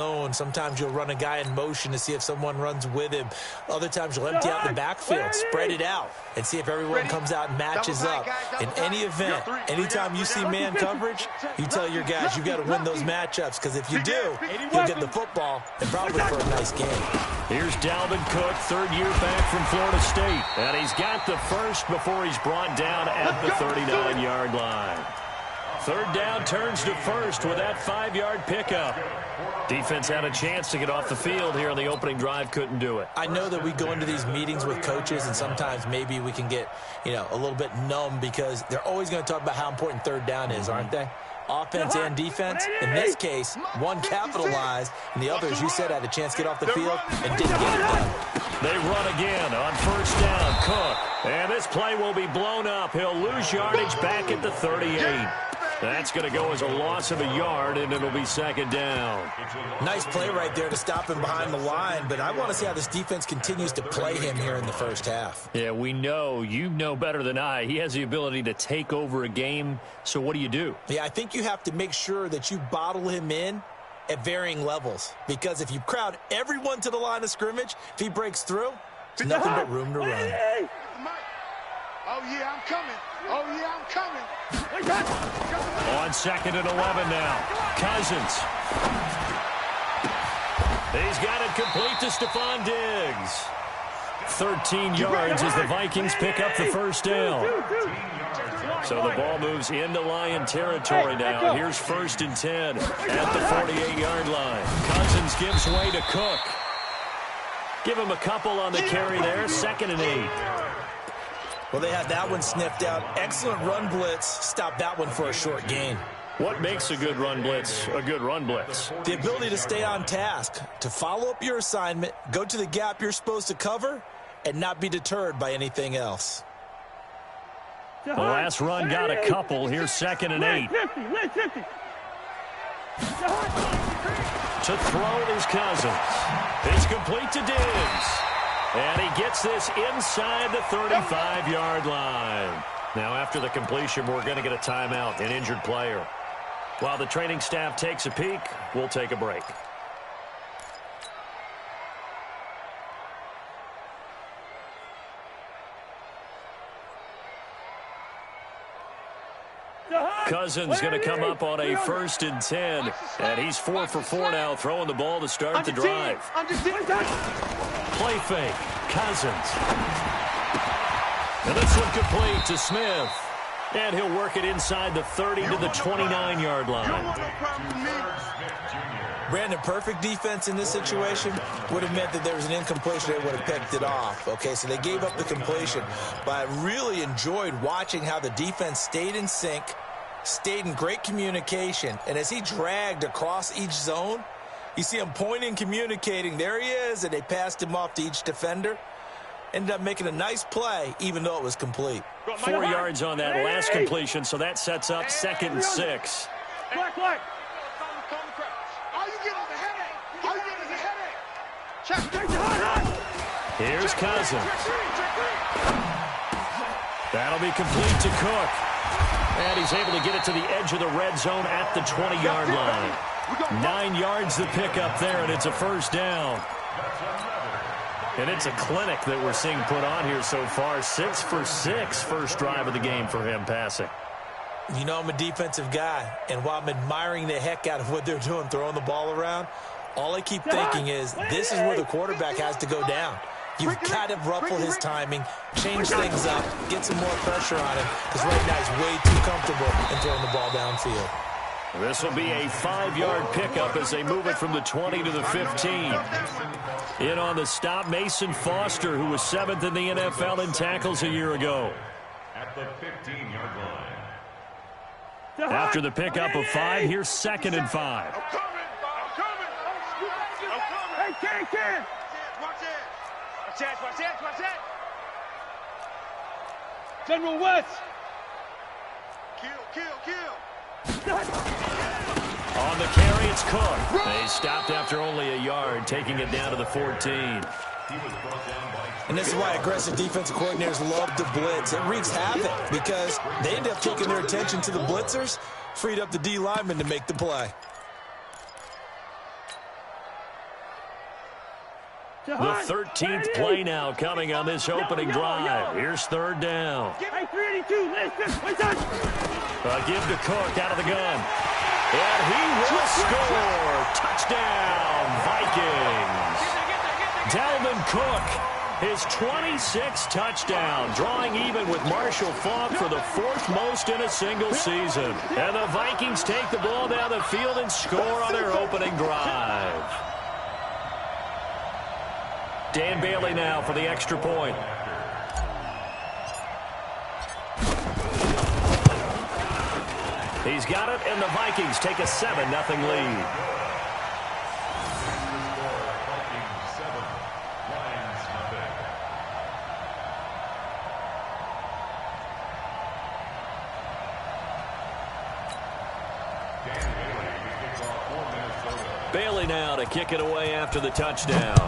zone. Sometimes you'll run a guy in motion to see if someone runs with him. Other times you'll empty out the backfield, spread it out, and see if everyone comes out and matches up. In any event, anytime you see man coverage, you tell your guys you got to win those matchups, because if you do, you'll get the football and probably for a nice game. Here's Dalvin Cook, third year back from Florida State. And he's got the first before he's brought down at the 39-yard line. Third down turns to first with that 5-yard pickup. Defense had a chance to get off the field here on the opening drive, couldn't do it. I know that we go into these meetings with coaches, and sometimes maybe we can get, a little bit numb, because they're always going to talk about how important third down is, aren't they? Offense and defense. In this case, one capitalized, and the other, as you said, had a chance to get off the field and didn't get it done. They run again on first down. Cook. And this play will be blown up. He'll lose yardage back at the 38. That's going to go as a loss of a yard, and it'll be second down. Nice play right there to stop him behind the line, but I want to see how this defense continues to play him here in the first half. Yeah, we know. You know better than I. He has the ability to take over a game, so what do? Yeah, I think you have to make sure that you bottle him in at varying levels, because if you crowd everyone to the line of scrimmage, if he breaks through, it's nothing but room to run. Oh, yeah, I'm coming. Oh, yeah, I'm coming. On second and 11 now. Cousins. He's got it complete to Stephon Diggs. 13 yards as the Vikings pick up the first down. So the ball moves into Lion territory now. Here's first and 10 at the 48-yard line. Cousins gives way to Cook. Give him a couple on the carry there. Second and 8. Well, they had that one sniffed out. Excellent run blitz. Stop that one for a short gain. What makes a good run blitz a good run blitz? The ability to stay on task, to follow up your assignment, go to the gap you're supposed to cover, and not be deterred by anything else. The last run got a couple. Here's second and 8. To throw is Cousins. It's complete to Diggs. And he gets this inside the 35-yard line. Now, after the completion, we're going to get a timeout, an injured player. While the training staff takes a peek, we'll take a break. Cousins going to come up on a first and 10. And he's 4 for 4 now, throwing the ball to start the drive. Play fake. Cousins. And this one complete to Smith. And he'll work it inside the 30 to the 29-yard line. Brandon, perfect defense in this situation would have meant that there was an incompletion. They would have picked it off. Okay, so they gave up the completion. But I really enjoyed watching how the defense stayed in sync, stayed in great communication. And as he dragged across each zone, you see him pointing, communicating. There he is, and they passed him off to each defender. Ended up making a nice play, even though it was complete. 4 yards on that last completion, so that sets up second and 6. Here's Cousins. That'll be complete to Cook. And he's able to get it to the edge of the red zone at the 20-yard line. 9 yards to pick up there, and it's a first down. And it's a clinic that we're seeing put on here so far. 6 for 6 first drive of the game for him passing. You know, I'm a defensive guy, and while I'm admiring the heck out of what they're doing, throwing the ball around, all I keep thinking is this is where the quarterback has to go down. You've got to ruffle his timing, change things up, get some more pressure on him, because right now he's way too comfortable in throwing the ball downfield. This will be a 5-yard pickup as they move it from the 20 to the 15. In on the stop, Mason Foster, who was 7th in the NFL in tackles a year ago. At the 15-yard line. After the pickup of 5, here's second and 5. I'm coming. Hey, Ken. Watch it. General West. Kill. On the carry, it's Cook. They stopped after only a yard, taking it down to the 14. And this is why aggressive defensive coordinators love to blitz. It wreaks havoc because they end up taking their attention to the blitzers, freed up the D lineman to make the play. The 13th play now coming on this opening drive. Here's third down. Hey, 382, listen. A give to Cook out of the gun. And he will score. Touchdown, Vikings. Dalvin Cook, his 26th touchdown, drawing even with Marshall Faulk for the 4th most in a single season. And the Vikings take the ball down the field and score on their opening drive. Dan Bailey now for the extra point. He's got it, and the Vikings take a 7-0 lead. Bailey now to kick it away after the touchdown.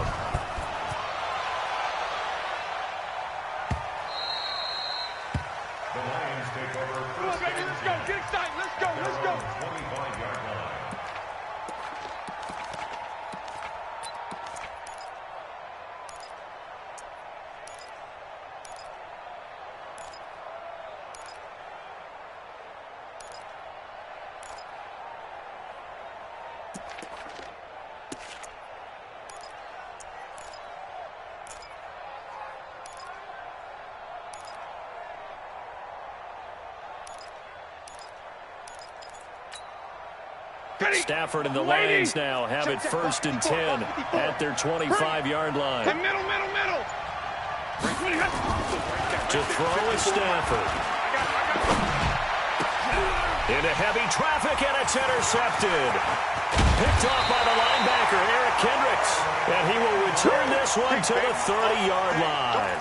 The Lions take over first. Come on, baby, let's go. Get excited. Let's go. Let's go. 25-yard line. Stafford and the Lions now have it 1st and 10 at their 25-yard line. Hey, middle. To throw is Stafford. Into heavy traffic, and it's intercepted. Picked off by the linebacker, Eric Kendricks. And he will return this one to the 30-yard line.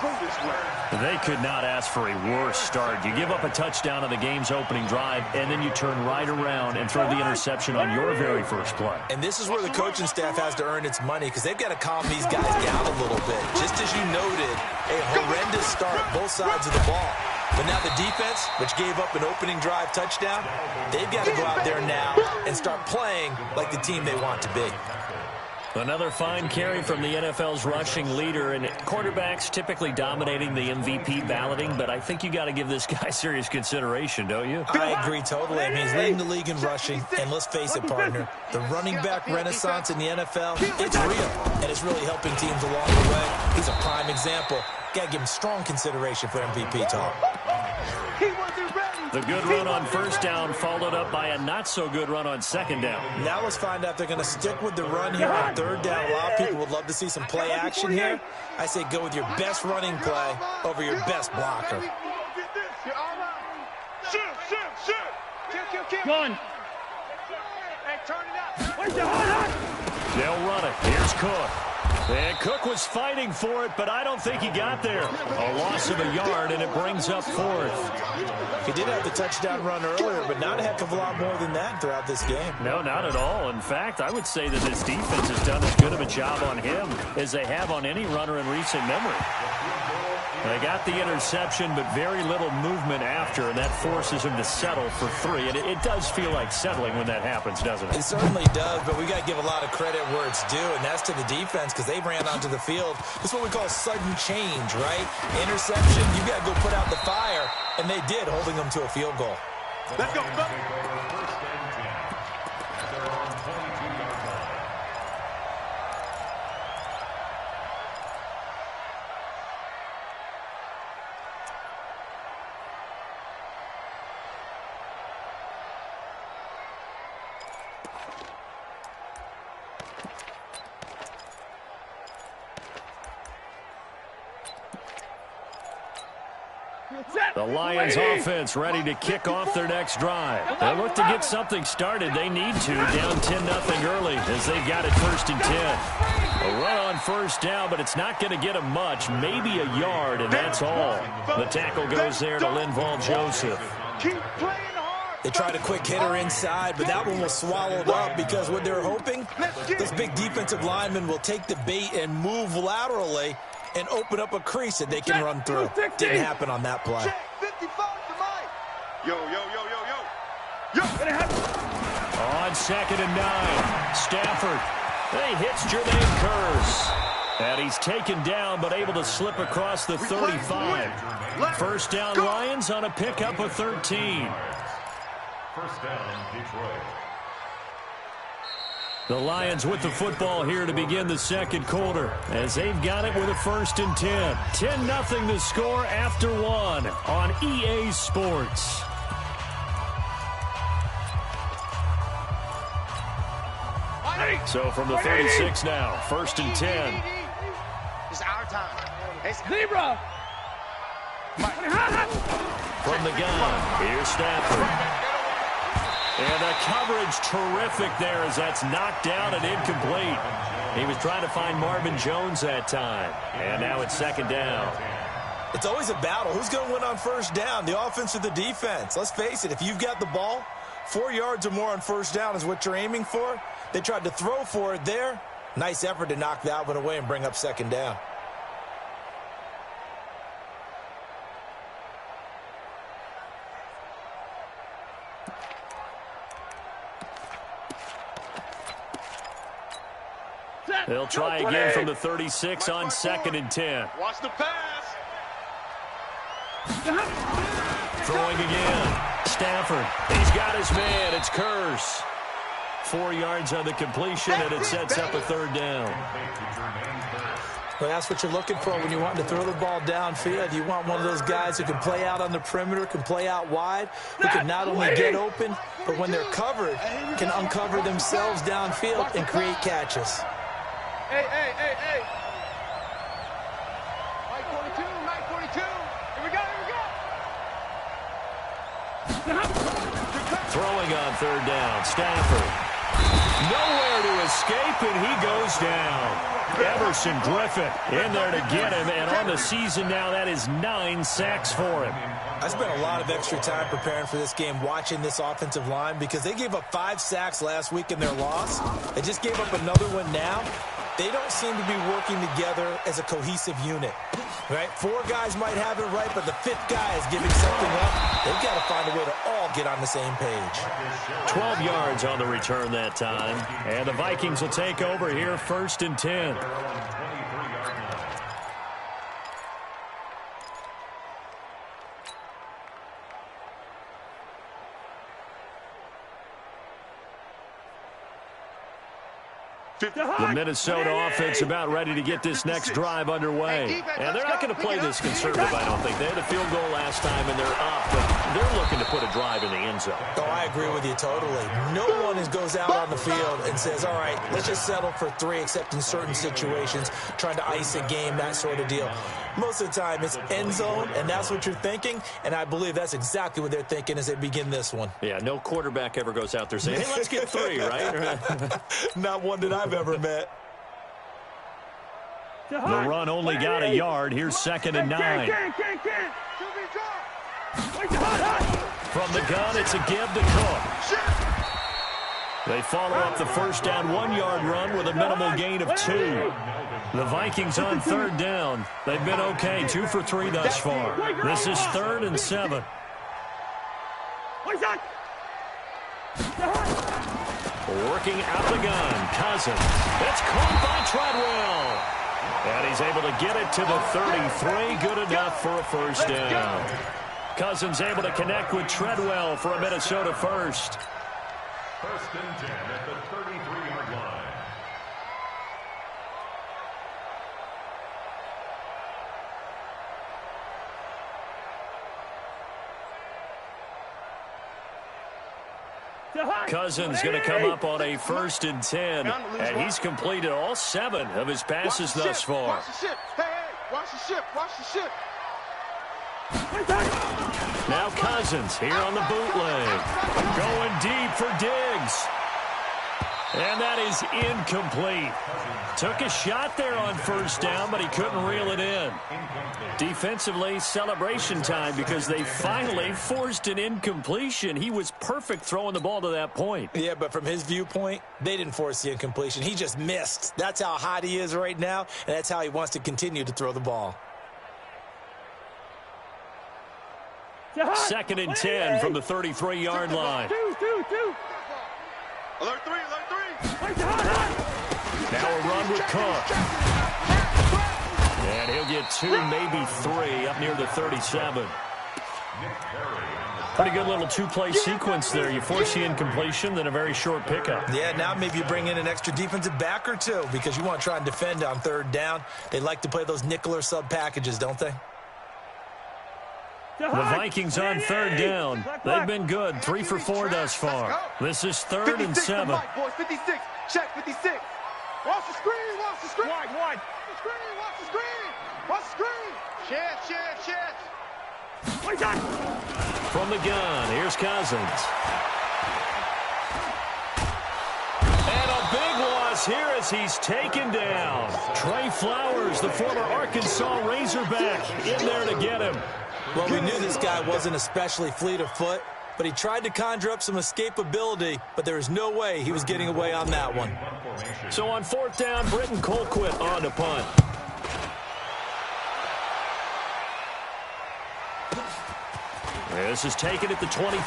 They could not ask for a worse start. You give up a touchdown on the game's opening drive, and then you turn right around and throw the interception on your very first play. And this is where the coaching staff has to earn its money, because they've got to calm these guys down a little bit. Just as you noted, a horrendous start both sides of the ball. But now the defense, which gave up an opening drive touchdown, they've got to go out there now and start playing like the team they want to be. Another fine carry from the NFL's rushing leader, and quarterbacks typically dominating the MVP balloting, but I think you got to give this guy serious consideration, don't you? I agree totally. I mean, he's leading the league in rushing, and let's face it, partner, the running back renaissance in the NFL, it's real, and it's really helping teams along the way. He's a prime example. Got to give him strong consideration for MVP talk. The good run on first down followed up by a not-so-good run on second down. Now let's find out if they're going to stick with the run here on third down. A lot of people would love to see some play action here. I say go with your best running play over your best blocker. Gun. Hey, turn it up. Where's the hard? They'll run it. Here's Cook. And Cook was fighting for it, but I don't think he got there. A loss of a yard, and it brings up 4th. He did have the touchdown run earlier, but not a heck of a lot more than that throughout this game. No, not at all. In fact, I would say that this defense has done as good of a job on him as they have on any runner in recent memory. They got the interception, but very little movement after, and that forces him to settle for 3. And it does feel like settling when that happens, doesn't it? It certainly does, but we got to give a lot of credit where it's due, and that's to the defense, because they ran onto the field. This is what we call sudden change, right? Interception, you got to go put out the fire, and they did, holding them to a field goal. Let's go. The Lions offense ready to kick off their next drive. They look to get something started. They need to, down 10-0 early as they've got it 1st and 10. A run on first down, but it's not going to get them much, maybe a yard, and that's all. The tackle goes there to Linval Joseph. Keep playing hard. They tried a quick hitter inside, but that one was swallowed up because what they're hoping, this big defensive lineman will take the bait and move laterally and open up a crease that they can run through. Didn't happen on that play. Yo. On 2nd and 9, Stafford. He hits Jermaine Kearse. And he's taken down, but able to slip across the 35. First down, Lions on a pickup of 13. First down, Detroit. The Lions with the football here to begin the second quarter, as they've got it with a 1st and 10. 10-0 the score after 1 on EA Sports. So from the 36 now, 1st and 10. It's our time. Zebra. From the gun, here's Stafford. And the coverage terrific there as that's knocked down and incomplete. He was trying to find Marvin Jones that time. And now it's 2nd down. It's always a battle. Who's going to win on 1st down, the offense or the defense? Let's face it, if you've got the ball, 4 yards or more on 1st down is what you're aiming for. They tried to throw for it there. Nice effort to knock that one away and bring up 2nd down. They'll try again from the 36 on 2nd and 10. Watch the pass. Throwing again. Stafford. He's got his man. It's Curse. 4 yards on the completion, and it sets up a 3rd down. Well, that's what you're looking for when you want to throw the ball downfield. You want one of those guys who can play out on the perimeter, can play out wide, who can not only get open, but when they're covered, can uncover themselves downfield and create catches. Hey. Mike 42. Here we go. Throwing on 3rd down. Stafford. Nowhere to escape, and he goes down. Everson Griffin in there to get him, and on the season now, that is 9 sacks for him. I spent a lot of extra time preparing for this game, watching this offensive line, because they gave up 5 sacks last week in their loss. They just gave up another one now. They don't seem to be working together as a cohesive unit, right? 4 guys might have it right, but the 5th guy is giving something up. They've got to find a way to all get on the same page. 12 yards on the return that time, and the Vikings will take over here 1st and 10. The Minnesota offense about ready to get this next drive underway. And they're not going to play this conservative, I don't think. They had a field goal last time, and they're up, but they're looking to put a drive in the end zone. Oh, I agree with you totally. No one goes out on the field and says, all right, let's just settle for 3, except in certain situations, trying to ice a game, that sort of deal. Most of the time, it's end zone, and that's what you're thinking, and I believe that's exactly what they're thinking as they begin this one. Yeah, no quarterback ever goes out there saying, hey, let's get 3, right? Not one that I've ever met. The run only got a yard. Here's 2nd and 9. From the gun, it's a give to Cook. They follow up the 1st down 1-yard run with a minimal gain of 2. The Vikings on 3rd down. They've been okay, 2 for 3 thus far. This is 3rd and 7. Working out the gun, Cousins. It's caught by Treadwell. And he's able to get it to the 33. Good enough for a 1st down. Cousins able to connect with Treadwell for a Minnesota 1st. 1st and 10 at the 33-yard line. Cousins going to come up on a 1st and 10, and he's completed all 7 of his passes thus far. Watch the ship. Hey, watch the ship. Watch the ship. Now Cousins here on the bootleg. Going deep for Diggs. And that is incomplete. Took a shot there on 1st down, but he couldn't reel it in. Defensively, celebration time because they finally forced an incompletion. He was perfect throwing the ball to that point. Yeah, but from his viewpoint, they didn't force the incompletion. He just missed. That's how hot he is right now, and that's how he wants to continue to throw the ball. 2nd and 10 from the 33-yard line. Alert 3. Now a run with Cook. And he'll get 2, maybe 3, up near the 37. Pretty good little two-play sequence there. You force the incompletion, then a very short pickup. Yeah, now maybe you bring in an extra defensive back or two because you want to try and defend on third down. They like to play those nickel or sub packages, don't they? The Vikings on third down. They've been good. 3 for 4 thus far. This is 3rd and 7. Boys, 56. Check 56. Watch the screen. Watch the screen. Wide. Watch the screen. Watch the screen. Watch the screen. Chance. From the gun, here's Cousins. And a big loss here as he's taken down. Trey Flowers, the former Arkansas Razorback, in there to get him. Well, we knew this guy wasn't especially fleet of foot, but he tried to conjure up some escapability, but there was no way he was getting away on that one. So on 4th down, Britton Colquitt on to punt. This is taken at the 23.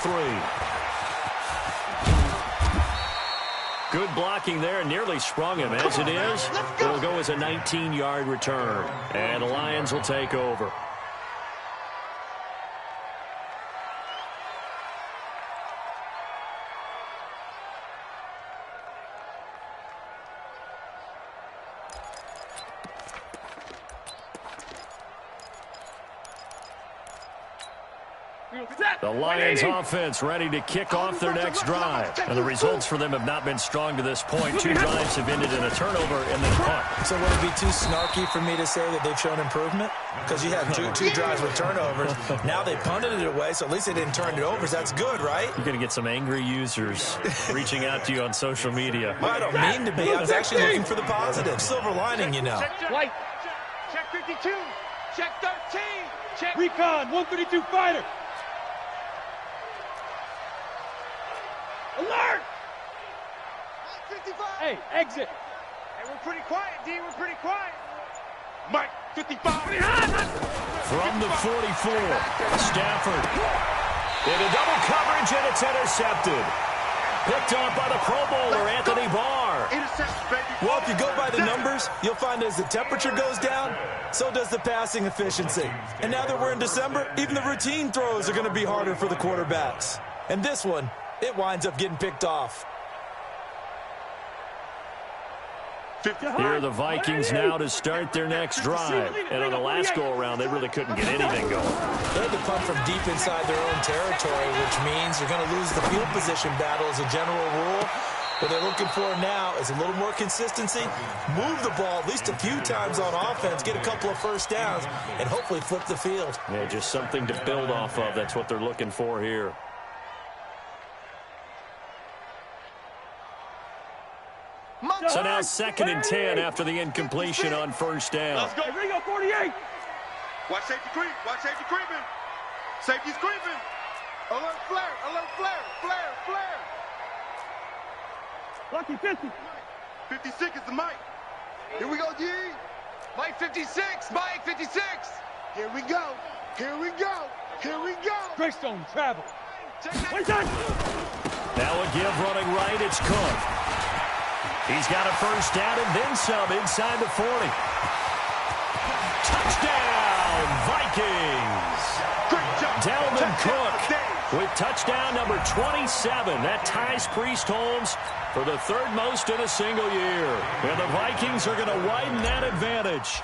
Good blocking there, nearly sprung him. As it is, it'll go as a 19-yard return. And the Lions will take over. The Lions offense ready to kick off their next drive. And the results for them have not been strong to this point. 2 drives have ended in a turnover and then a punt. So would it be too snarky for me to say that they've shown improvement? Because you had two drives with turnovers. Now they punted it away, so at least they didn't turn it over. So that's good, right? You're going to get some angry users reaching out to you on social media. Well, I don't mean to be. I was actually looking for the positive. Silver lining, you know. White. Check 52. Check 13. Check. Recon, 132 fighter. Alert! 55. Hey, exit. Hey, we're pretty quiet, D. We're pretty quiet. Mike, 55. From the 44, Stafford. Into double coverage, and it's intercepted. Picked off by the Pro Bowler, Anthony Barr. Interception, baby. Well, if you go by the numbers, you'll find as the temperature goes down, so does the passing efficiency. And now that we're in December, even the routine throws are going to be harder for the quarterbacks. And this one, it winds up getting picked off. Here are the Vikings now to start their next drive. And on the last go-around, they really couldn't get anything going. They had to punt from deep inside their own territory, which means you're going to lose the field position battle as a general rule. What they're looking for now is a little more consistency, move the ball at least a few times on offense, get a couple of first downs, and hopefully flip the field. Yeah, just something to build off of. That's what they're looking for here. So now 2nd and 10 after the incompletion on 1st down. Let's go. Ringo, 48. Watch safety creep. Watch safety creeping. Safety's creeping. Alert flare. Alert flare. Flare. Lucky 50. 56 is the Mike. Here we go, D. Mike 56. Mike 56. Here we go. Greystone, travel. Check that. Wait time. Now a give running right, it's Cook. He's got a first down and then some inside the 40. Touchdown, Vikings! Great job. Dalvin Cook with touchdown number 27. That ties Priest Holmes for the 3rd most in a single year. And the Vikings are going to widen that advantage.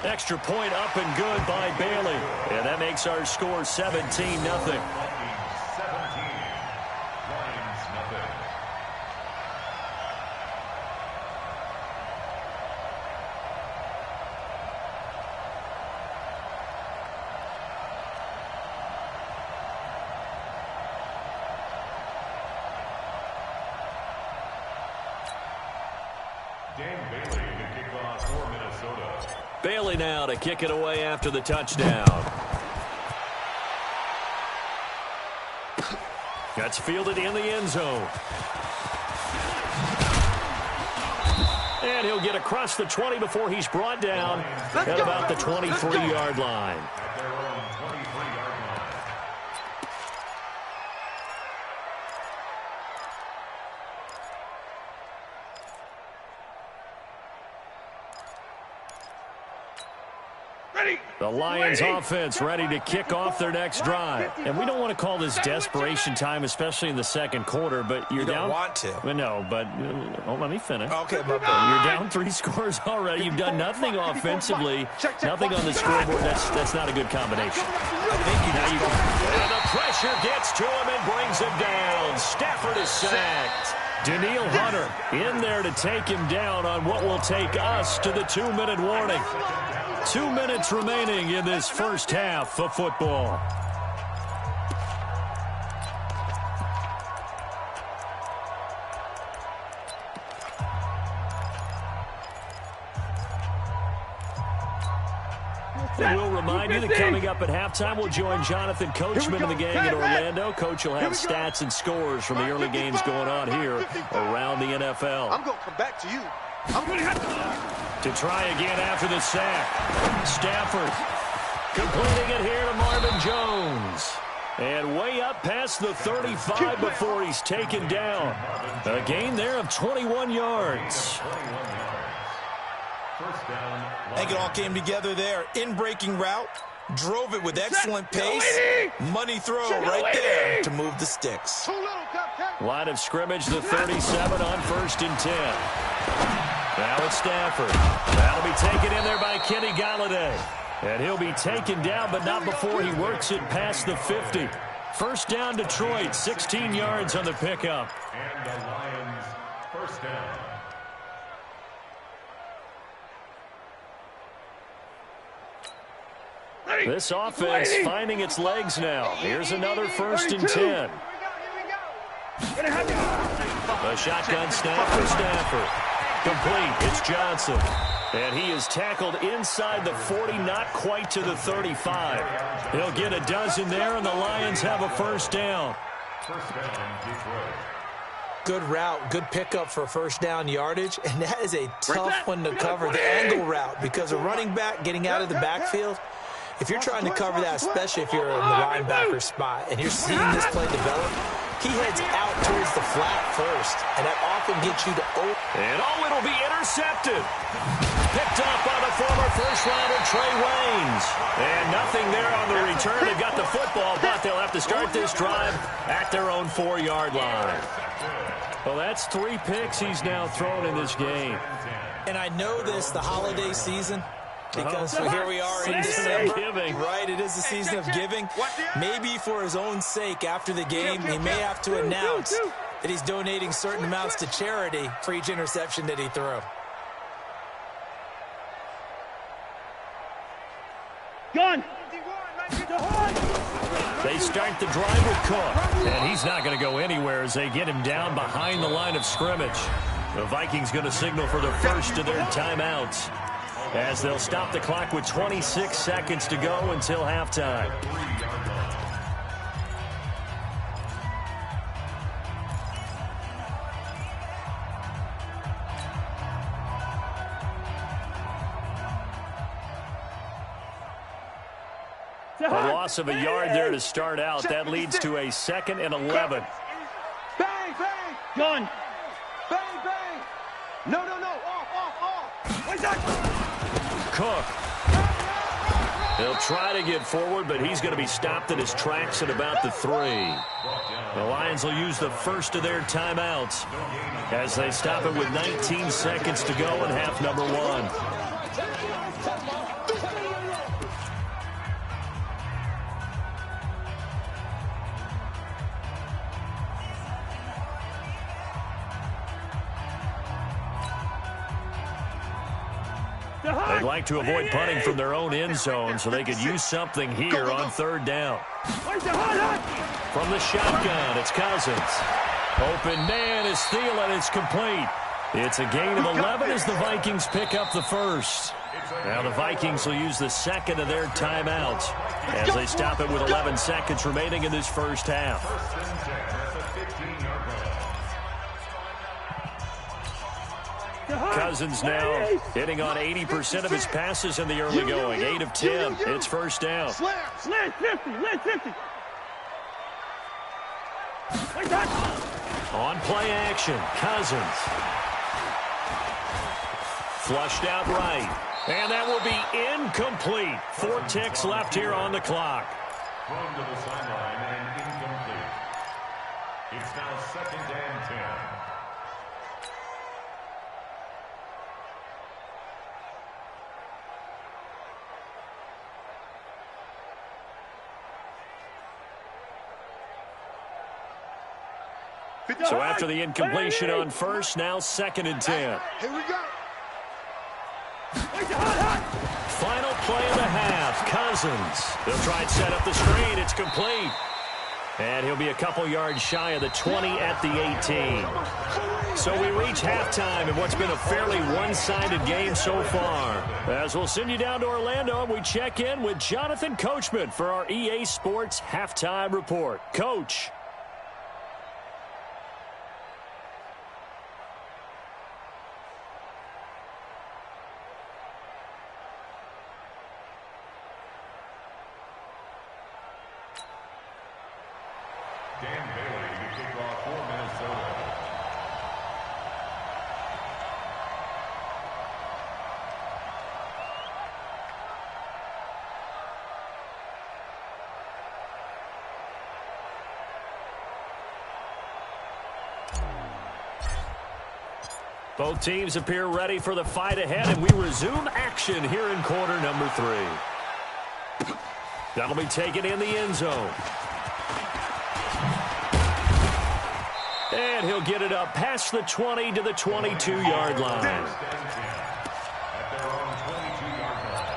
Extra point up and good by Bailey. And that makes our score 17-0. Bailey now to kick it away after the touchdown. That's fielded in the end zone. And he'll get across the 20 before he's brought down at about the 23-yard line. The Lions offense ready to kick off their next drive. And we don't want to call this desperation time, especially in the second quarter, but you're down. You don't want to. Well, no, but let me finish. Okay, my bad. You're down 3 scores already. You've done nothing offensively, nothing on the scoreboard. That's not a good combination. I think you and the pressure gets to him and brings him down. Stafford is sacked. Danielle Hunter in there to take him down on what will take us to the 2-minute warning. 2 minutes remaining in this first half of football. And we'll remind you that coming up at halftime, we'll join Jonathan Coachman and the gang in Orlando. Coach will have stats and scores from the early games going on here around the NFL. I'm going to come back to you. To try again after the sack. Stafford completing it here to Marvin Jones. And way up past the 35 before he's taken down. A gain there of 21 yards. I think it all came together there. In-breaking route, drove it with excellent pace. Money throw right there to move the sticks. Line of scrimmage, the 37 on 1st and 10. Now it's Stafford. That'll be taken in there by Kenny Galladay. And he'll be taken down, but not before he works it past the 50. First down, Detroit, 16 yards on the pickup. And the Lions, first down. This offense finding its legs now. Here's another 1st and 10. A shotgun snap for Stafford. Complete. It's Johnson. And he is tackled inside the 40, not quite to the 35. He'll get a dozen there, and the Lions have a first down. First down, Detroit. Good route, good pickup for first down yardage, and that is a tough one to cover, the angle route, because a running back getting out of the backfield, if you're trying to cover that, especially if you're in the linebacker spot, and you're seeing this play develop, he heads out towards the flat first, and that often gets you to open. And it'll be intercepted. Picked up by the former first-rounder Trey Waynes. And nothing there on the return. They got the football, but they'll have to start this drive at their own 4-yard line. Well, that's 3 picks he's now thrown in this game. And I know this, the holiday season, because here we are in December, right? It is the season of giving. Maybe for his own sake, after the game, he may have to announce that he's donating certain amounts to charity for each interception that he threw. Gun. They start the drive with Cook, and he's not going to go anywhere as they get him down behind the line of scrimmage. The Vikings going to signal for the first of their timeouts, as they'll stop the clock with 26 seconds to go until halftime. A loss of a yard there to start out. That leads to a 2nd and 11. Bang, bang. Gun. Bang, bang. No. Off. What's that? Cook. He'll try to get forward, but he's going to be stopped in his tracks at about the 3. The Lions will use the first of their timeouts as they stop it with 19 seconds to go in half number 1. They'd like to avoid punting from their own end zone so they could use something here on 3rd down. From the shotgun, it's Cousins. Open man is Thielen. It's complete. It's a gain of 11 as the Vikings pick up the first. Now the Vikings will use the 2nd of their timeouts as they stop it with 11 seconds remaining in this first half. Cousins now hitting on 80% of his passes in the early going. 8 of 10. It's first down. Slant 50. On play action, Cousins. Flushed out right. And that will be incomplete. 4 ticks left here on the clock. Thrown to the sideline and incomplete. It's now 2nd and 10. So after the incompletion on first, now 2nd and 10. Here we go. Final play of the half, Cousins. They'll try and set up the screen. It's complete. And he'll be a couple yards shy of the 20 at the 18. So we reach halftime in what's been a fairly one-sided game so far. As we'll send you down to Orlando, and we check in with Jonathan Coachman for our EA Sports Halftime Report. Coach. Dan Bailey to kick off for Minnesota. Both teams appear ready for the fight ahead, and we resume action here in quarter number 3. That'll be taken in the end zone. And he'll get it up past the 20 to the 22-yard line. At their own 22-yard line.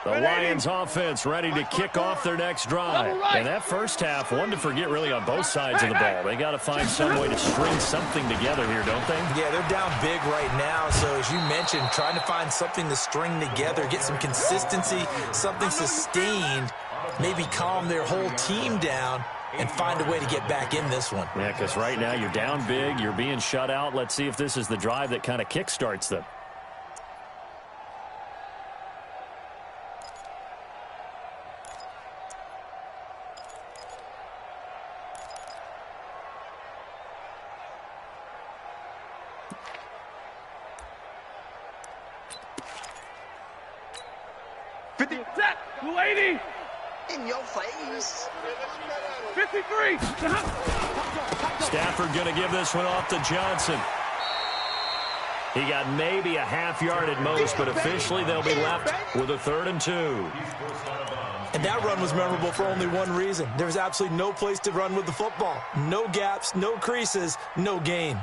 The Lions offense ready to kick off their next drive. And that first half, one to forget really on both sides of the ball. They got to find some way to string something together here, don't they? Yeah, they're down big right now. So as you mentioned, trying to find something to string together, get some consistency, something sustained, maybe calm their whole team down and find a way to get back in this one. Yeah, because right now you're down big, you're being shut out. Let's see if this is the drive that kind of kickstarts them. In your face. 53. Stafford going to give this one off to Johnson. He got maybe a half yard at most, but officially they'll be left with a 3rd and 2. And that run was memorable for only one reason. There was absolutely no place to run with the football. No gaps, no creases, no gain.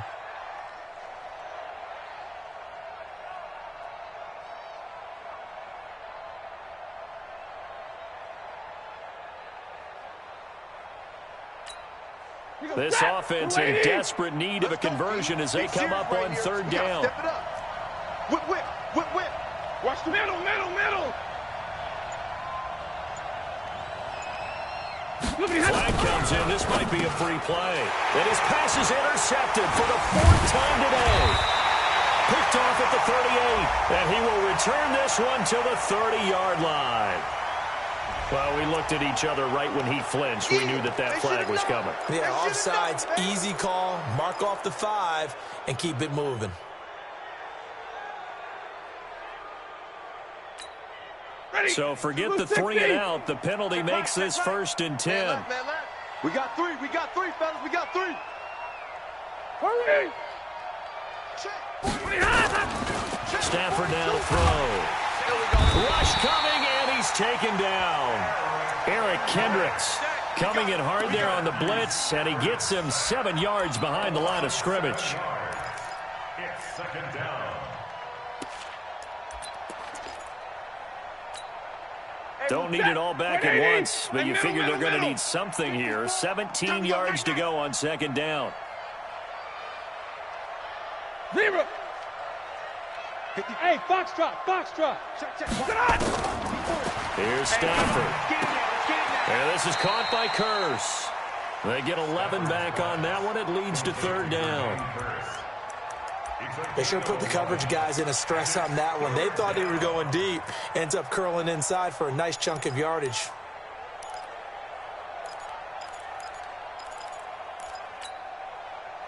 This offense in desperate need of a conversion as they come up on 3rd down. Step it up. Whip, whip, whip, whip. Watch the middle. Flag comes in. This might be a free play. And his pass is intercepted for the 4th time today. Picked off at the 38. And he will return this one to the 30-yard line. Well, we looked at each other right when he flinched. We knew that that flag was coming. Yeah, offsides, easy call, mark off the 5, and keep it moving. So forget the 3 and out. The penalty makes this 1st and 10. We got 3, fellas, we got 3. Hurry! Stafford now to throw. Rush coming, and he's taken down. Eric Kendricks coming in hard there on the blitz, and he gets him 7 yards behind the line of scrimmage. It's 2nd down. Don't need it all back at once, but you figure they're going to need something here. 17 yards to go on 2nd down. 0. Hey, foxtrot. Here's Stafford. And this is caught by Curse. They get 11 back on that one. It leads to 3rd down. They sure put the coverage guys in a stress on that one. They thought they were going deep. Ends up curling inside for a nice chunk of yardage.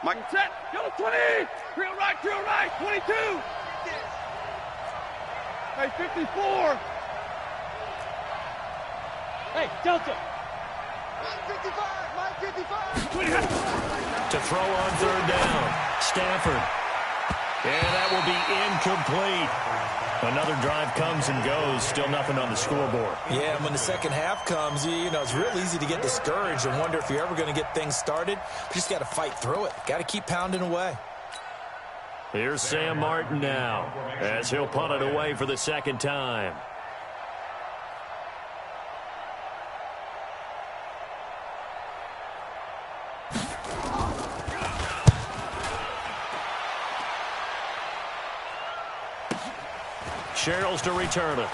Mike. Set. Yellow 20. Real right, 22. Hey, 54. Hey, Delta. Mike 55. To throw on third down. Stafford. And that will be incomplete. Another drive comes and goes. Still nothing on the scoreboard. Yeah, and when the second half comes, you know, it's real easy to get discouraged and wonder if you're ever going to get things started. You just got to fight through it. Got to keep pounding away. Here's Sam Martin now as he'll punt it away for the second time. Sherrills to return it.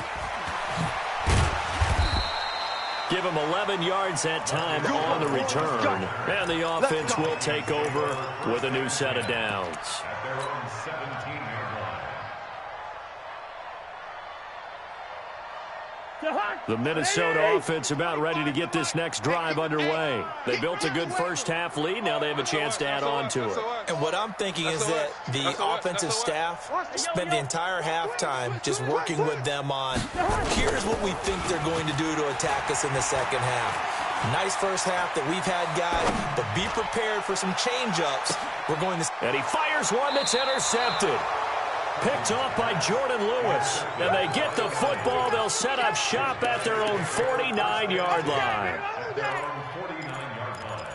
Give him 11 yards that time on the return. And the offense will take over with a new set of downs. At their own 17-yard line. The Minnesota offense about ready to get this next drive underway. They built a good first half lead. Now they have a chance to add on to it. And what I'm thinking is that the offensive staff spent the entire halftime just working with them on, here's what we think they're going to do to attack us in the second half. Nice first half that we've had, guys, but be prepared for some change-ups. We're going to... And he fires one that's intercepted. Picked off by Jordan Lewis. And they get the football. They'll set up shop at their own 49-yard line. At their own 49-yard line.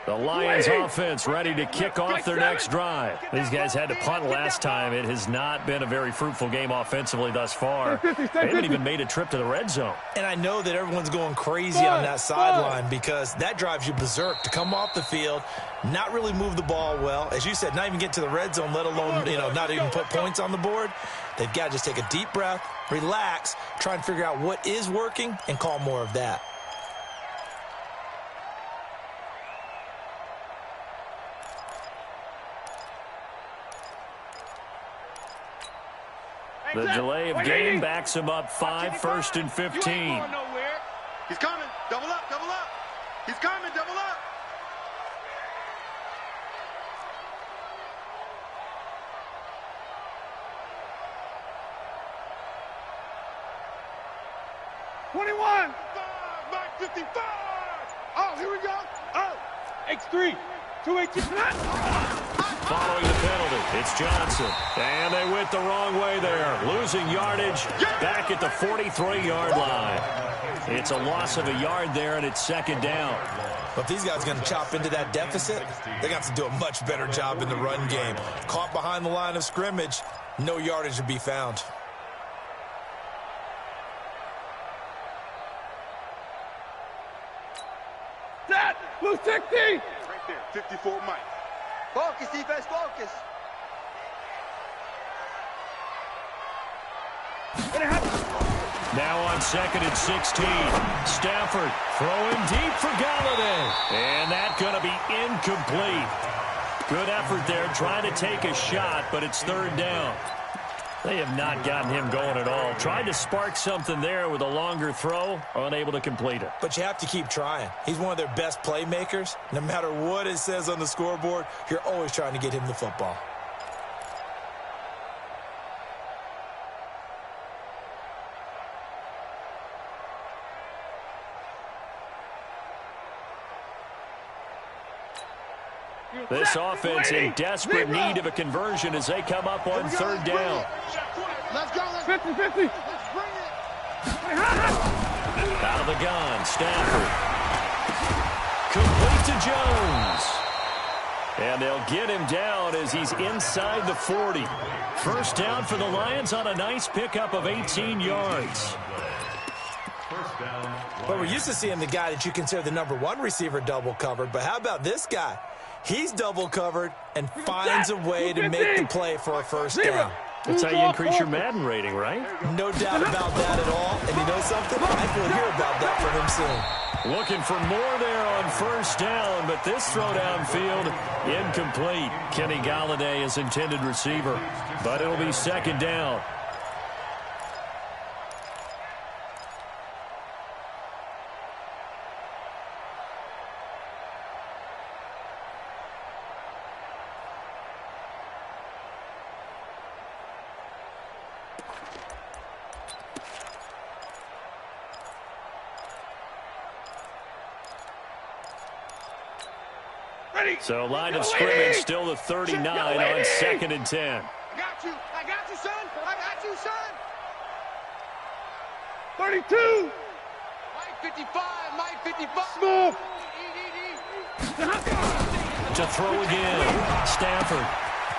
The Lions offense ready to kick off their next drive. These guys had to punt last time. It has not been a very fruitful game offensively thus far. They haven't even made a trip to the red zone. And I know that everyone's going crazy on that sideline because that drives you berserk to come off the field, not really move the ball well. As you said, not even get to the red zone, let alone, you know, not even put points on the board. They've got to just take a deep breath, relax, try and figure out what is working, and call more of that. The delay of game backs him up 5, 1st and 15. He's coming. Double up, double up. He's coming, double up. Back 55. Oh, here we go. Oh. X3. 2 Following the penalty, it's Johnson. And they went the wrong way there. Losing yardage back at the 43-yard line. It's a loss of a yard there, and it's second down. But if these guys are going to chop into that deficit, they got to do a much better job in the run game. Caught behind the line of scrimmage, no yardage to be found. Set. Blue 60. Right there, 54 Mike. Focus, defense, focus. Now on 2nd and 16. Stafford throwing deep for Galladay. And that's going to be incomplete. Good effort there trying to take a shot, but it's third down. They have not gotten him going at all. Tried to spark something there with a longer throw, unable to complete it. But you have to keep trying. He's one of their best playmakers. No matter what it says on the scoreboard, you're always trying to get him the football. This offense in desperate need of a conversion as they come up on third down. Let's go. 50-50. Let's bring it. Out of the gun, Stafford. Complete to Jones. And they'll get him down as he's inside the 40. First down for the Lions on a nice pickup of 18 yards. First down. But we're used to seeing the guy that you consider the #1 receiver double covered. But how about this guy? He's double covered and finds a way to make the play for a first down. That's how you increase your Madden rating, right? No doubt about that at all. And you know something? I will hear about that from him soon. Looking for more there on first down, but this throw downfield incomplete. Kenny Galladay is intended receiver, but it'll be second down. So line of scrimmage still the 39 on 2nd and 10. I got you, son. I got you, son. 32. Mike 55, Mike 55. Smooth. To throw again, Stafford.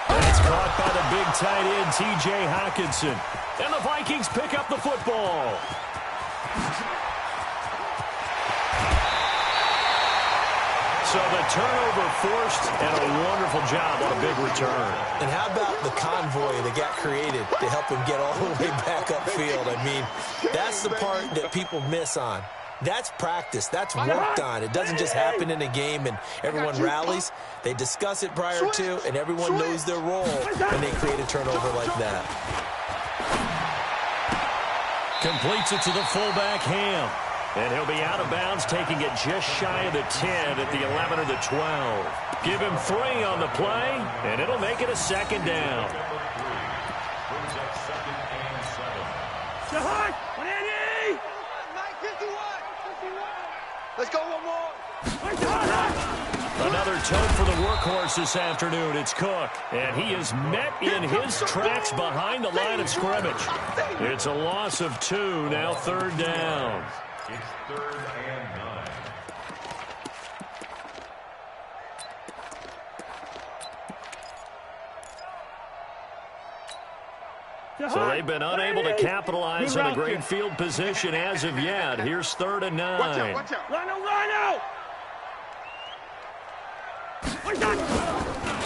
And it's caught by the big tight end, T.J. Hockenson. And the Vikings pick up the football. So the turnover forced, and a wonderful job on a big return. And how about the convoy that got created to help him get all the way back upfield? I mean, that's the part that people miss on. That's practice. That's worked on. It doesn't just happen in a game and everyone rallies. They discuss it prior to, and everyone knows their role when they create a turnover like that. Completes it to the fullback, Ham. And he'll be out of bounds, taking it just shy of the 10 at the 11 or the 12. Give him 3 on the play, and it'll make it a second down. Shahad, 180. Mike 51. Let's go one more. Another tote for the workhorse this afternoon. It's Cook, and he is met in his tracks behind the line of scrimmage. It's a loss of 2, now 3rd down. It's 3rd and 9. So they've been unable to capitalize on a great field position as of yet. Here's 3rd and 9. Watch out. Rhino.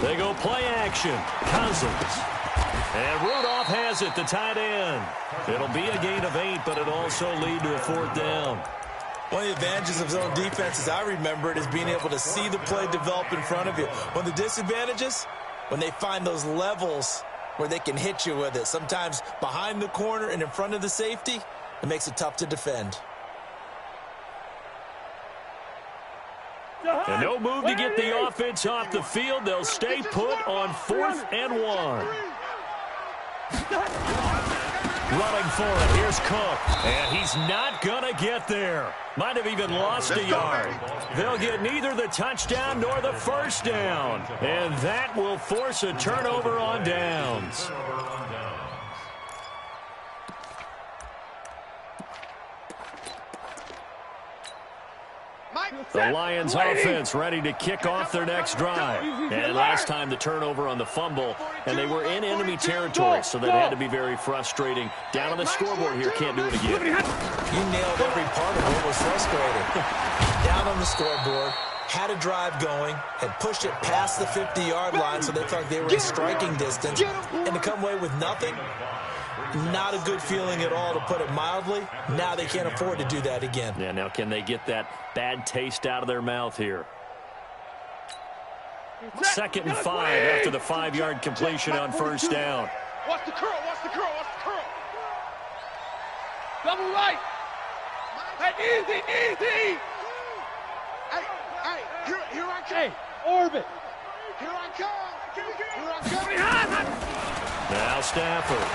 They go play action. Cousins. And Rudolph has it, the tight end. It'll be a gain of 8, but it'll also lead to a 4th down. One of the advantages of zone defense, as I remember it, is being able to see the play develop in front of you. One of the disadvantages, when they find those levels where they can hit you with it. Sometimes behind the corner and in front of the safety, it makes it tough to defend. And no move to get the offense off the field. They'll stay put on 4th and 1. Running for it. Here's Cook. And he's not going to get there. Might have even lost a yard. They'll get neither the touchdown nor the first down. And that will force a turnover on downs. The Lions offense ready to kick off their next drive. And last time the turnover on the fumble, and they were in enemy territory, so that had to be very frustrating. Down on the scoreboard here, can't do it again. You nailed every part of what was frustrating. Down on the scoreboard, had a drive going, had pushed it past the 50-yard line so they felt like they were in striking distance, and to come away with nothing, not a good feeling at all, to put it mildly. Now they can't afford to do that again. Yeah, now can they get that bad taste out of their mouth here? 2nd and 5 after the 5-yard completion on first down. Watch the curl. Double right. Hey, easy. Hey, here I come. Hey, orbit. Here I come. Now Stafford.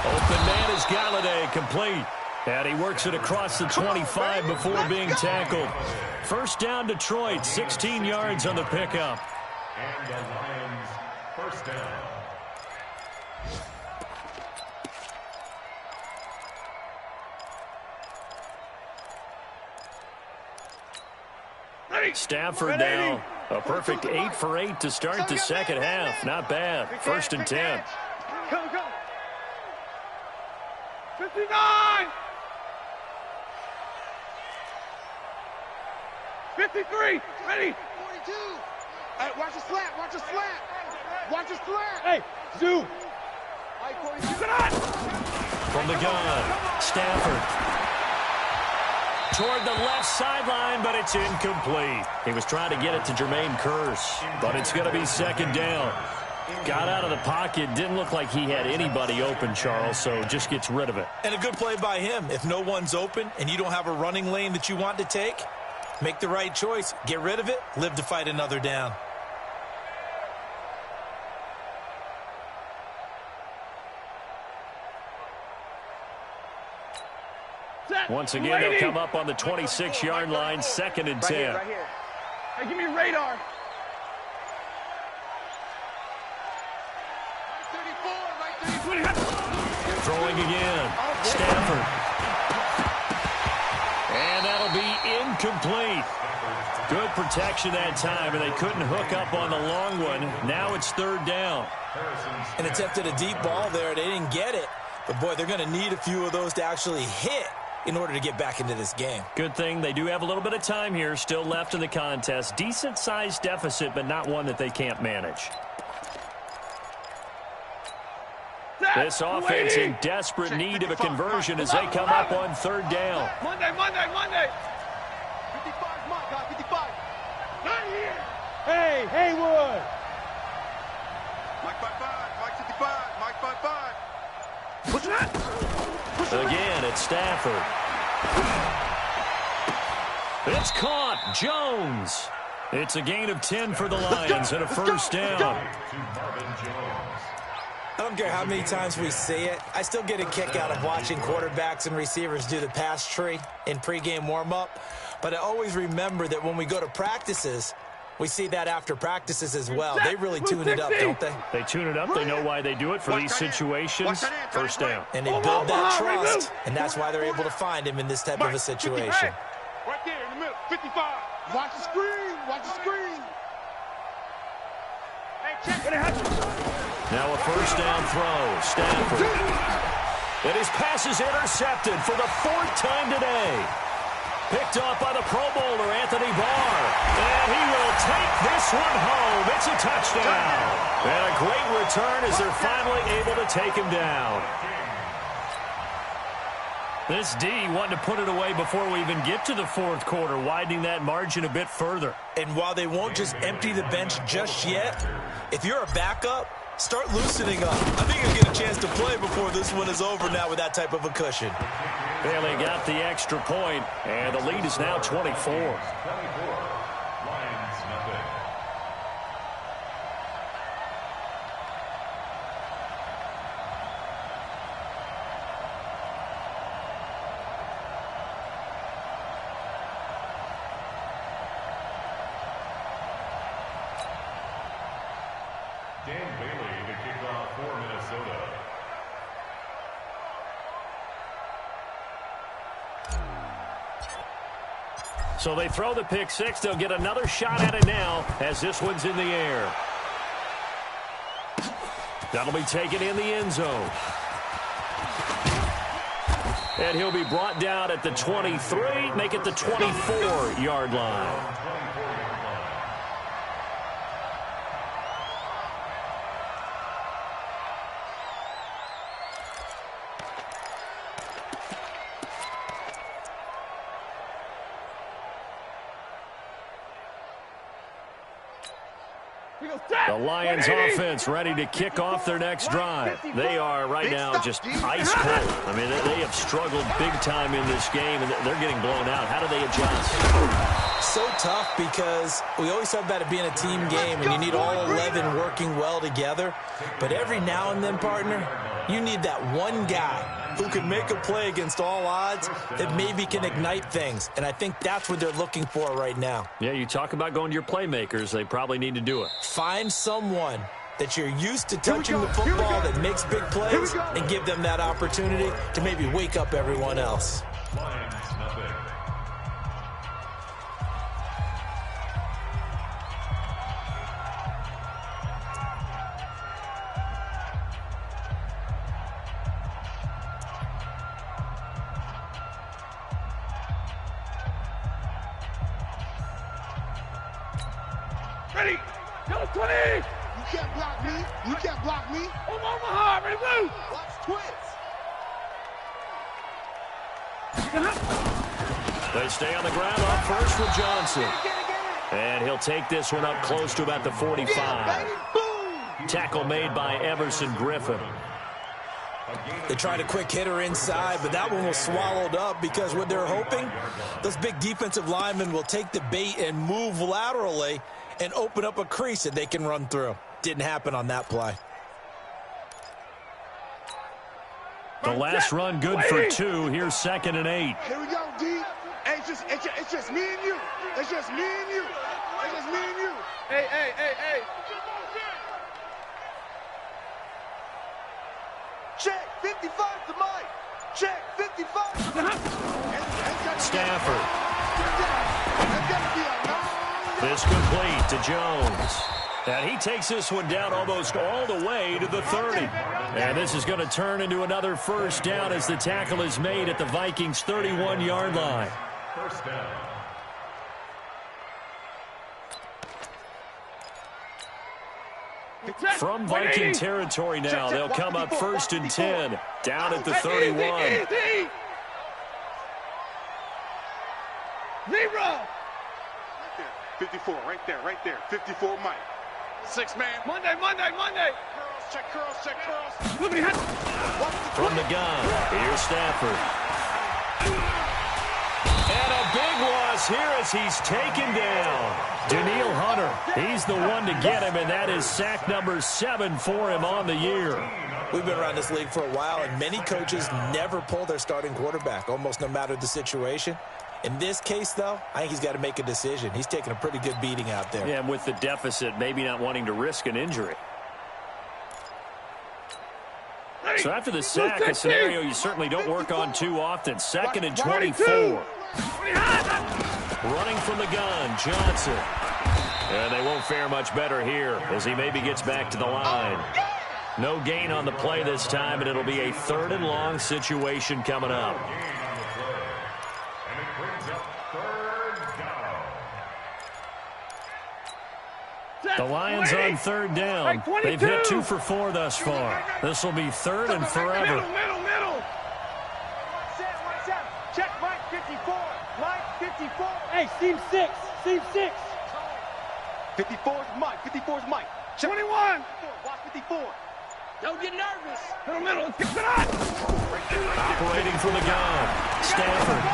Open man is Galladay, complete. And he works it across the 25 before being tackled. First down Detroit, 16 yards on the pickup. And the Lions, first down. Stafford now. A perfect 8 for 8 to start the second half. Not bad. 1st and 10. Go. 59. 53. Ready? 42. Hey, watch the slant. Watch the slant. Watch the slant. Hey, Zoo. Hey, 42. From the gun, Stafford. Toward the left sideline, but it's incomplete. He was trying to get it to Jermaine Kearse, but it's going to be second down. Got out of the pocket. Didn't look like he had anybody open, Charles, so just gets rid of it. And a good play by him. If no one's open and you don't have a running lane that you want to take, make the right choice. Get rid of it. Live to fight another down. Once again, they'll come up on the 26-yard line, 2nd and 10. Right here. Hey, give me radar. 34, right 34. Throwing again, Stafford. And that'll be incomplete. Good protection that time, and they couldn't hook up on the long one. Now it's 3rd down. And attempted a deep ball there. They didn't get it. But, boy, they're going to need a few of those to actually hit in order to get back into this game. Good thing they do have a little bit of time here still left in the contest. Decent-sized deficit, but not one that they can't manage. This offense in desperate need of a conversion as they come up on 3rd down. Monday. 55, Mike, got 55. Not here. Hey, Haywood. Mike 55, Mike 55, Mike 55. Push that. Again, it's Stafford. It's caught. Jones. It's a gain of 10 for the Lions and a 1st down. I don't care how many times we see it. I still get a kick out of watching quarterbacks and receivers do the pass tree in pregame warm-up. But I always remember that when we go to practices, we see that after practices as well. They really tune it up, don't they? They tune it up. They know why they do it for these situations. 1st down. And they build that trust, and that's why they're able to find him in this type of a situation. Right there in the middle, 55. Watch the screen, watch the screen. Hey, check it. Now a 1st down throw. Stafford. And his pass is intercepted for the 4th time today. Picked off by the Pro Bowler, Anthony Barr. And he will take this one home. It's a touchdown. And a great return as they're finally able to take him down. This D wanting to put it away before we even get to the 4th quarter, widening that margin a bit further. And while they won't just empty the bench just yet, if you're a backup, start loosening up. I think you'll get a chance to play before this one is over now with that type of a cushion. Bailey got the extra point, and the lead is now 24. Lions nothing. Dan Bailey to kick off for Minnesota. So they throw the pick six. They'll get another shot at it now as this one's in the air. That'll be taken in the end zone. And he'll be brought down at the 23, make it the 24-yard line. The Lions offense ready to kick off their next drive. They are right now just ice cold. I mean, they have struggled big time in this game, and they're getting blown out. How do they adjust? So tough because we always talk about it being a team game, and you need all 11 working well together. But every now and then, partner, you need that one guy who can make a play against all odds that maybe can ignite things. And I think that's what they're looking for right now. Yeah, you talk about going to your playmakers. They probably need to do it. Find someone that you're used to touching the football that makes big plays and give them that opportunity to maybe wake up everyone else. Lions nothing. Ready. Yellow 20. You can't block me. You can't block me. Omaha. Ready, blue. Watch twins. They stay on the ground up first with Johnson. And he'll take this one up close to about the 45. Tackle made by Everson Griffin. They tried a quick hitter inside, but that one was swallowed up because what they're hoping, those big defensive linemen will take the bait and move laterally and open up a crease that they can run through. Didn't happen on that play. The last run good for 2. Here's 2nd and 8. Here we go, D. Hey, it's just me and you. It's just me and you. It's just me and you. Hey. Check 55 to Mike. Check 55 to Mike. Stafford. That's gotta be a long. This complete to Jones. And he takes this one down almost all the way to the 30. And this is going to turn into another first down as the tackle is made at the Vikings' 31-yard line. First down. From Viking territory now, they'll come up 1st and 10, down at the 31. 0. 54, right there. 54, Mike. 6-man. Monday. Curls, check curls. From the gun, here's Stafford. And a big loss here as he's taken down. Daniil Hunter, he's the one to get him, and that is sack number 7 for him on the year. We've been around this league for a while, and many coaches never pull their starting quarterback, almost no matter the situation. In this case, though, I think he's got to make a decision. He's taking a pretty good beating out there. Yeah, and with the deficit, maybe not wanting to risk an injury. So after the sack, a scenario you certainly don't work on too often. 2nd and 24. Running from the gun, Johnson. And they won't fare much better here as he maybe gets back to the line. No gain on the play this time, and it'll be a 3rd and long situation coming up. And it brings up 3rd down. The Lions on 3rd down. They've hit 2 for 4 thus far. This will be 3rd and forever. Middle. Check Mike 54. Mike 54. Hey, seam 6. 54 is Mike. 54 is Mike. Check 21. Watch 54. Don't get nervous. Middle. Let's get it on. Operating from the gun. Stafford.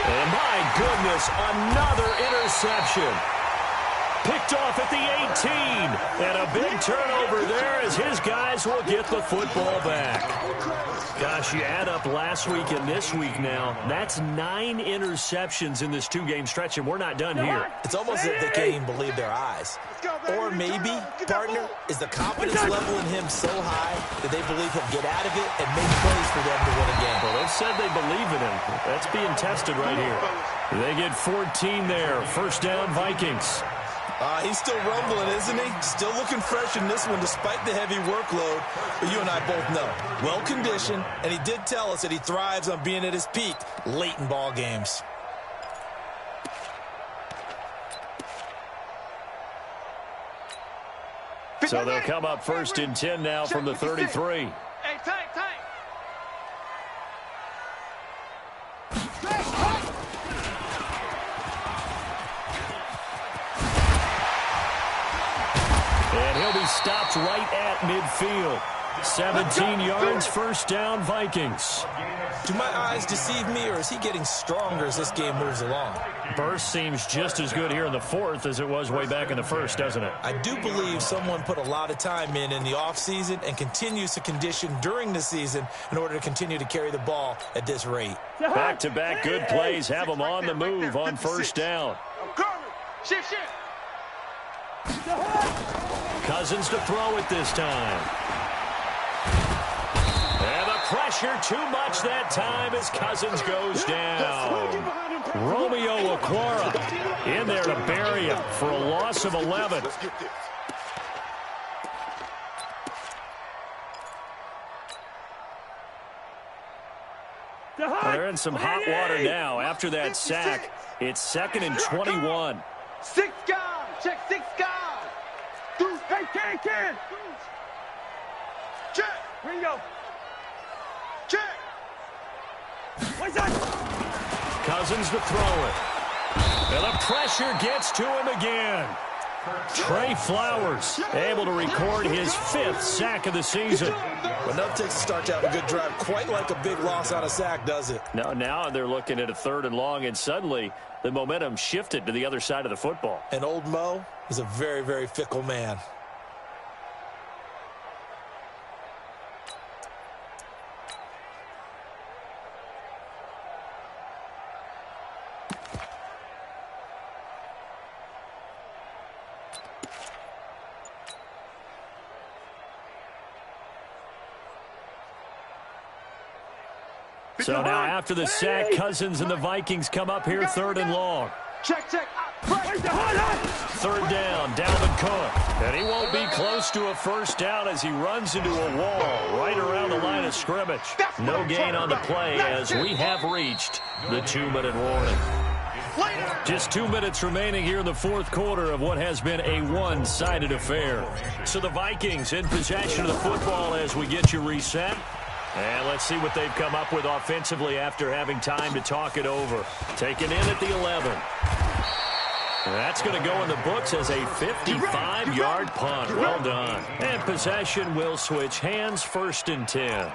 And my goodness, another interception. Picked off at the 18. And a big turnover there as his guys will get the football back. Gosh, you add up last week and this week now, that's 9 interceptions in this 2-game stretch, and we're not done here. It's almost as if they can't even believe their eyes. Or maybe, partner, is the confidence level in him so high that they believe he'll get out of it and make plays for them to win a game. Well, they've said they believe in him. That's being tested right here. They get 14 there. First down, Vikings. He's still rumbling, isn't he? Still looking fresh in this one despite the heavy workload. But you and I both know, well-conditioned, and he did tell us that he thrives on being at his peak late in ball games. So they'll come up 1st and 10 now from the 33. Hey, tank. And he'll be stopped right at midfield. 17 yards, first down, Vikings. Do my eyes deceive me, or is he getting stronger as this game moves along? Burst seems just as good here in the 4th as it was way back in the 1st, doesn't it? I do believe someone put a lot of time in the offseason and continues to condition during the season in order to continue to carry the ball at this rate. Back-to-back good plays have them on the move on first down. Shift. Cousins to throw it this time. And the pressure too much that time as Cousins goes down. Romeo Okwara in there to bury him for a loss of 11. Well, they're in some hot water now after that sack. It's 2nd and 21. 6 guys. check 6 guys. Deuce. Hey, can. Check. Ringo. Check. What's that? Cousins to throw it. And the pressure gets to him again. Trey Flowers able to record his 5th sack of the season. But nothing takes a start to have a good drive, quite like a big loss on a sack, does it? Now they're looking at a 3rd and long, and suddenly the momentum shifted to the other side of the football. And old Mo is a very, very fickle man. So now after the sack, Cousins and the Vikings come up here 3rd and long. Check. 3rd down, Dalvin Cook. And he won't be close to a 1st down as he runs into a wall right around the line of scrimmage. No gain on the play as we have reached the 2-minute warning. Just 2 minutes remaining here in the 4th quarter of what has been a one-sided affair. So the Vikings in possession of the football as we get you reset. And let's see what they've come up with offensively after having time to talk it over. Taken in at the 11. And that's going to go in the books as a 55-yard punt. Well done. And possession will switch hands, 1st and 10.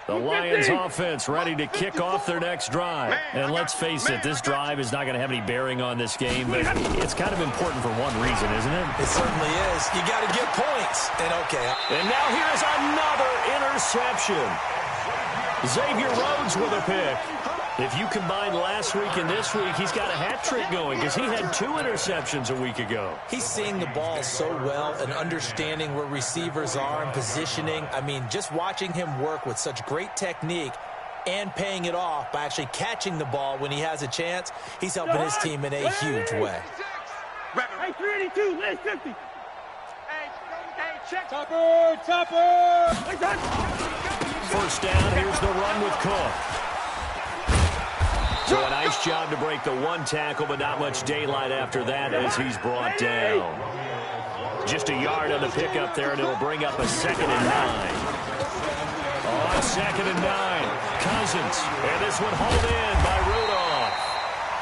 The Lions offense ready to kick off their next drive. And let's face it, this drive is not going to have any bearing on this game, but it's kind of important for one reason, isn't it? It certainly is. You got to get points. And And now here's another interception. Xavier Rhodes with a pick. If you combine last week and this week, he's got a hat trick going because he had 2 interceptions a week ago. He's seeing the ball so well and understanding where receivers are and positioning. I mean, just watching him work with such great technique and paying it off by actually catching the ball when he has a chance, he's helping his team in a huge way. Hey, 382, last 50. Hey, check. Topper. What's that? 1st down, here's the run with Cook. So a nice job to break the 1 tackle, but not much daylight after that as he's brought down. Just a yard on the pickup there, and it'll bring up a 2nd and 9. On 2nd and 9, Cousins. And this one hauled in by Rudolph.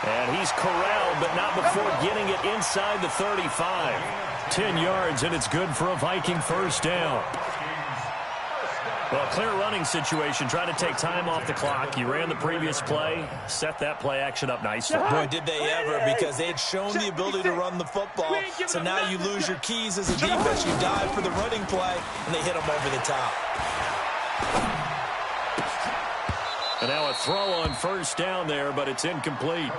And he's corralled, but not before getting it inside the 35. 10 yards, and it's good for a Viking 1st down. Well, clear running situation. Try to take time off the clock. You ran the previous play, set that play action up nicely. Boy, did they ever, because they'd shown the ability to run the football. So now you lose your keys as a defense. You dive for the running play, and they hit them over the top. And now a throw on 1st down there, but it's incomplete.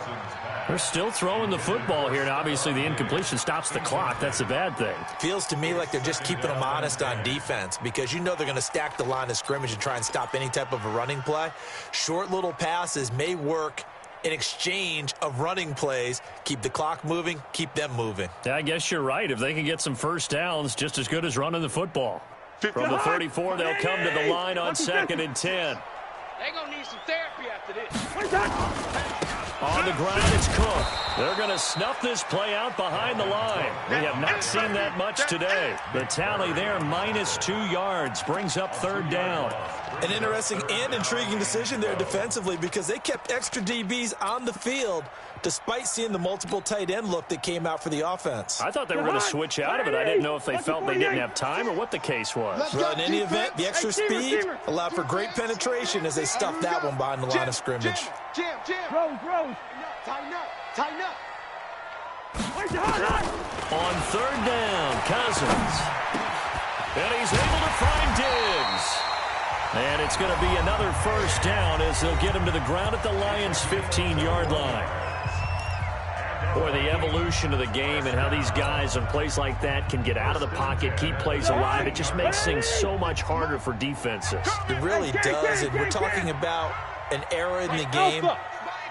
They're still throwing the football here. Now, obviously, the incompletion stops the clock. That's a bad thing. Feels to me like they're just keeping them honest on defense because you know they're going to stack the line of scrimmage and try and stop any type of a running play. Short little passes may work in exchange of running plays. Keep the clock moving, keep them moving. Yeah, I guess you're right. If they can get some 1st downs, just as good as running the football. From the 34, they'll come to the line on 2nd and 10. They're going to need some therapy after this. On the ground, it's Cook. They're going to snuff this play out behind the line. We have not seen that much today. The tally there, -2 yards, brings up 3rd down. An interesting and intriguing decision there defensively because they kept extra DBs on the field despite seeing the multiple tight end look that came out for the offense. I thought they were going to switch out of it. I didn't know if they felt they didn't have time or what the case was. Well, in any event, the extra speed allowed for great penetration as they stuffed that one behind the line of scrimmage. Jam. Rose. Tighten up. On 3rd down, Cousins. And he's able to find Diggs. And it's going to be another 1st down as they'll get him to the ground at the Lions' 15-yard line. Boy, the evolution of the game and how these guys in plays like that can get out of the pocket, keep plays alive, it just makes things so much harder for defenses. It really does, and we're talking about an era in the game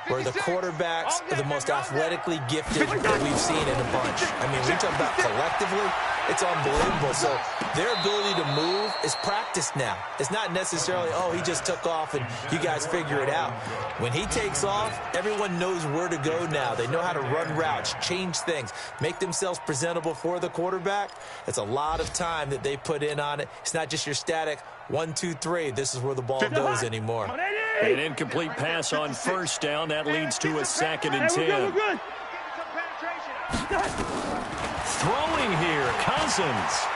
where the quarterbacks are the most athletically gifted that we've seen in a bunch. I mean, we talk about collectively, it's unbelievable. So their ability to move is practiced now. It's not necessarily, oh, he just took off and you guys figure it out. When he takes off, everyone knows where to go now. They know how to run routes, change things, make themselves presentable for the quarterback. It's a lot of time that they put in on it. It's not just your static 1, 2, 3. This is where the ball goes anymore. An incomplete pass on first down. That leads to a 2nd and 10. Throwing here, Cousins.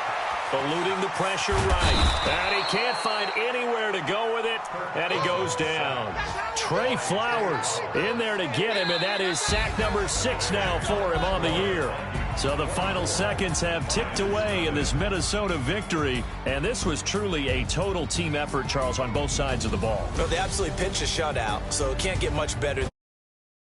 Eluding the pressure right. And he can't find anywhere to go with it. And he goes down. Trey Flowers in there to get him. And that is sack number 6 now for him on the year. So the final seconds have ticked away in this Minnesota victory. And this was truly a total team effort, Charles, on both sides of the ball. No, they absolutely pitched a shutout, so it can't get much better.